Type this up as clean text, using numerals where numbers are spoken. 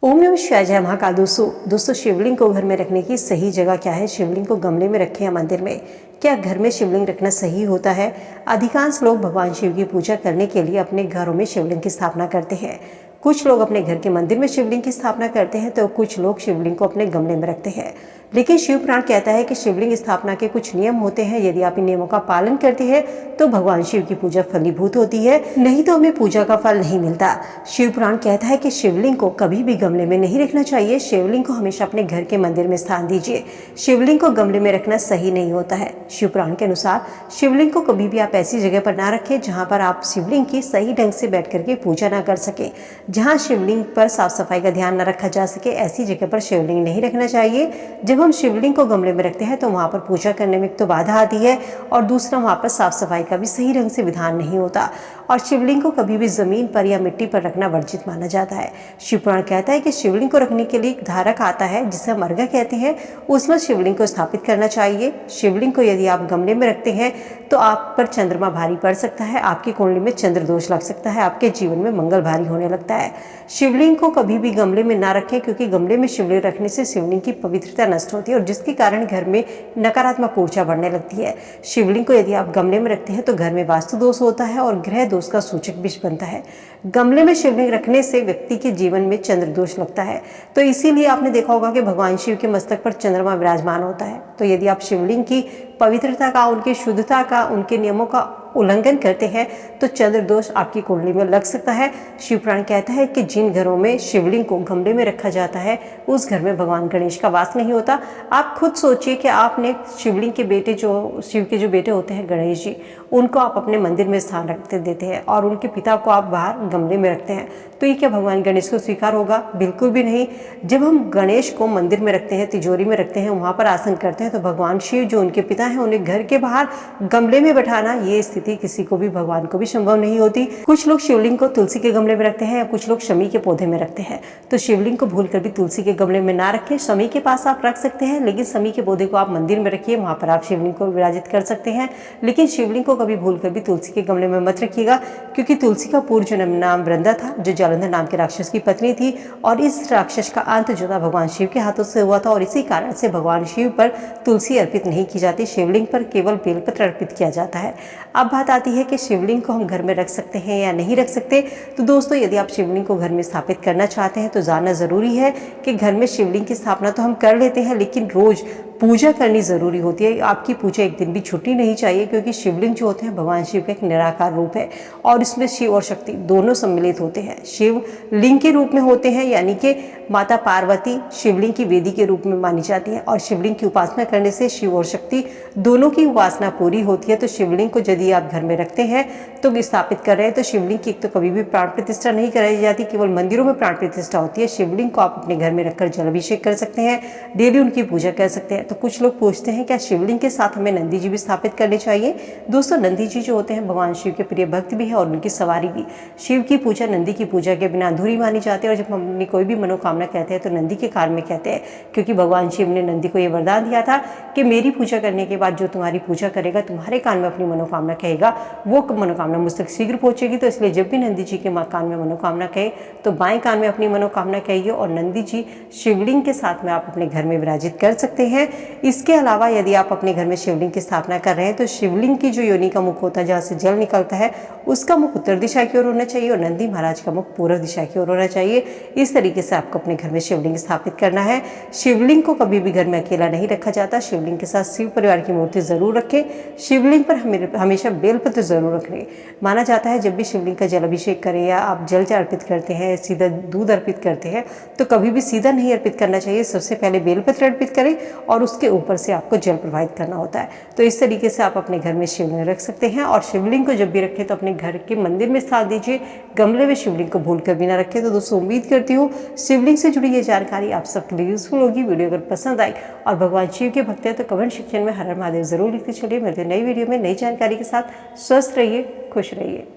ओम नमः शिवाय। जय महाकाल। दोस्तों शिवलिंग को घर में रखने की सही जगह क्या है? शिवलिंग को गमले में रखें या मंदिर में? क्या घर में शिवलिंग रखना सही होता है? अधिकांश लोग भगवान शिव की पूजा करने के लिए अपने घरों में शिवलिंग की स्थापना करते हैं। कुछ लोग अपने घर के मंदिर में शिवलिंग की स्थापना करते हैं तो कुछ लोग शिवलिंग को अपने गमले में रखते हैं। लेकिन शिव पुराण कहता है कि शिवलिंग स्थापना के कुछ नियम होते हैं। यदि आप इन नियमों का पालन करते हैं तो भगवान शिव की पूजा फलीभूत होती है, नहीं तो हमें पूजा का फल नहीं मिलता। शिव पुराण कहता है कि शिवलिंग को कभी भी गमले में नहीं रखना चाहिए। शिवलिंग को हमेशा अपने घर के मंदिर में स्थान दीजिए। शिवलिंग को गमले में रखना सही नहीं होता है। शिव पुराण के अनुसार शिवलिंग को कभी भी आप ऐसी जगह पर ना रखें जहां पर आप शिवलिंग की सही ढंग से बैठ करके पूजा ना कर सके। जहां शिवलिंग पर साफ सफाई का ध्यान न रखा जा सके, ऐसी जगह पर शिवलिंग नहीं रखना चाहिए। जब हम शिवलिंग को गमले में रखते हैं तो वहां पर पूजा करने में तो बाधा आती है और दूसरा वहां पर साफ सफाई का भी सही ढंग से विधान नहीं होता। और शिवलिंग को कभी भी जमीन पर या मिट्टी पर रखना वर्जित माना जाता है। शिव पुराण कहता है कि शिवलिंग को रखने के लिए एक धारक आता है जिसे हम अर्घा कहते हैं, उसमें शिवलिंग को स्थापित करना चाहिए। शिवलिंग को यदि आप गमले में रखते हैं तो आप पर चंद्रमा भारी पड़ सकता है, आपकी कुंडली में चंद्र दोष लग सकता है, आपके जीवन में मंगल भारी होने लगता है। शिवलिंग को कभी भी गमले में ना रखें, क्योंकि गमले में शिवलिंग रखने से शिवलिंग की पवित्रता नष्ट होती है और जिसके कारण घर में नकारात्मक ऊर्जा बढ़ने लगती है। शिवलिंग को यदि आप गमले में रखते हैं तो घर में वास्तु दोष होता है और ग्रह दोष का सूचक भी बनता है। गमले में शिवलिंग रखने से व्यक्ति के जीवन में चंद्र दोष लगता है, तो इसीलिए आपने देखा होगा कि भगवान शिव के मस्तक पर चंद्रमा विराजमान होता है। तो यदि आप शिवलिंग की पवित्रता का, उनकी शुद्धता का, उनके नियमों का उल्लंघन करते हैं तो चंद्र दोष आपकी कुंडली में लग सकता है। शिव पुराण कहता है कि जिन घरों में शिवलिंग को गमले में रखा जाता है उस घर में भगवान गणेश का वास नहीं होता। आप खुद सोचिए कि आपने शिवलिंग के बेटे, जो शिव के जो बेटे होते हैं गणेश जी, उनको आप अपने मंदिर में स्थान रखते देते हैं और उनके पिता को आप बाहर गमले में रखते हैं, तो ये क्या भगवान गणेश को स्वीकार होगा? बिल्कुल भी नहीं। जब हम गणेश को मंदिर में रखते हैं, तिजोरी में रखते हैं, वहाँ पर आसन करते हैं, तो भगवान शिव जो उनके पिता हैं उन्हें घर के बाहर गमले में बैठाना, ये स्थिति किसी को भी, भगवान को भी संभव नहीं होती। कुछ लोग शिवलिंग को तुलसी के गमले में रखते हैं या कुछ लोग शमी के पौधे में रखते हैं, तो शिवलिंग को भूल कर भी तुलसी के गमले में ना रखें। शमी के पास आप रख सकते हैं, लेकिन शमी के पौधे को आप मंदिर में रखिए, वहाँ पर आप शिवलिंग को विराजित कर सकते हैं। लेकिन शिवलिंग को कभी भूल कर भी तुलसी के गमले में मत रखिएगा, क्योंकि तुलसी का पूर्व जन्म नाम वृंदा था, जो जालंधर नाम के राक्षस की पत्नी थी, और इस राक्षस का अंत जो था भगवान शिव के हाथों से हुआ था, और इसी कारण से भगवान शिव पर तुलसी अर्पित नहीं की जाती। शिवलिंग पर केवल बेलपत्र अर्पित किया जाता है। अब बात आती है कि शिवलिंग को हम घर में रख सकते हैं या नहीं रख सकते। तो दोस्तों, यदि आप शिवलिंग को घर में स्थापित करना चाहते हैं तो जानना जरूरी है कि घर में शिवलिंग की स्थापना तो हम कर लेते हैं, लेकिन रोज पूजा करनी जरूरी होती है। आपकी पूजा एक दिन भी छुट्टी नहीं चाहिए, क्योंकि शिवलिंग जो होते हैं भगवान शिव का एक निराकार रूप है और इसमें शिव और शक्ति दोनों सम्मिलित होते हैं। शिव लिंग के रूप में होते हैं, यानी कि माता पार्वती शिवलिंग की वेदी के रूप में मानी जाती है, और शिवलिंग की उपासना करने से शिव और शक्ति दोनों की उपासना पूरी होती है। तो शिवलिंग को यदि आप घर में रखते हैं तो स्थापित कर रहे हैं, तो शिवलिंग की एक तो कभी भी प्राण प्रतिष्ठा नहीं कराई जाती, केवल मंदिरों में प्राण प्रतिष्ठा होती है। शिवलिंग को आप अपने घर में रखकर जल अभिषेक कर सकते हैं, डेली उनकी पूजा कर सकते हैं। तो कुछ लोग पूछते हैं क्या शिवलिंग के साथ हमें नंदी जी भी स्थापित करने चाहिए? दोस्तों, नंदी जी जो होते हैं भगवान शिव के प्रिय भक्त भी है और उनकी सवारी भी। शिव की पूजा नंदी की पूजा के बिना अधूरी मानी जाती है, और जब हम अपनी कोई भी मनोकामना कहते हैं तो नंदी के कान में कहते हैं, क्योंकि भगवान शिव ने नंदी को ये वरदान दिया था कि मेरी पूजा करने के बाद जो तुम्हारी पूजा करेगा, तुम्हारे कान में अपनी मनोकामना कहेगा, वो मनोकामना मुझ तक शीघ्र पहुंचेगी। तो इसलिए जब भी नंदी जी के कान में मनोकामना कहे तो बाएं कान में अपनी मनोकामना कहिए, और नंदी जी शिवलिंग के साथ में आप अपने घर में विराजित कर सकते हैं। इसके अलावा यदि आप अपने घर में शिवलिंग की स्थापना कर रहे हैं तो शिवलिंग की जो योनि का मुख होता है, जहाँ से जल निकलता है, उसका मुख उत्तर दिशा की ओर होना चाहिए और नंदी महाराज का मुख पूर्व दिशा की ओर होना चाहिए। इस तरीके से आपको अपने घर में शिवलिंग स्थापित करना है। शिवलिंग को कभी भी घर में अकेला नहीं रखा जाता। शिवलिंग के साथ शिव परिवार की मूर्ति जरूर रखें। शिवलिंग पर हमेशा बेलपत्र जरूर रखें। माना जाता है जब भी शिवलिंग का जल अभिषेक करें या आप जल अर्पित करते हैं, सीधा दूध अर्पित करते हैं, तो कभी भी सीधा नहीं अर्पित करना चाहिए। सबसे पहले बेलपत्र अर्पित करें और उसके ऊपर से आपको जल प्रवाहित करना होता है। तो इस तरीके से आप अपने घर में शिवलिंग रख सकते हैं। और शिवलिंग को जब भी रखें तो अपने घर के मंदिर में स्थान दीजिए, गमले में शिवलिंग को भूल कर भी ना रखें। तो दोस्तों, उम्मीद करती हूँ शिवलिंग से जुड़ी ये जानकारी आप सबके लिए यूजफुल होगी। वीडियो अगर पसंद आई और भगवान शिव के भक्त हैं तो कमेंट सेक्शन में हर हर महादेव जरूर लिखते चलिए। मिलते नई वीडियो में नई जानकारी के साथ। स्वस्थ रहिए, खुश रहिए।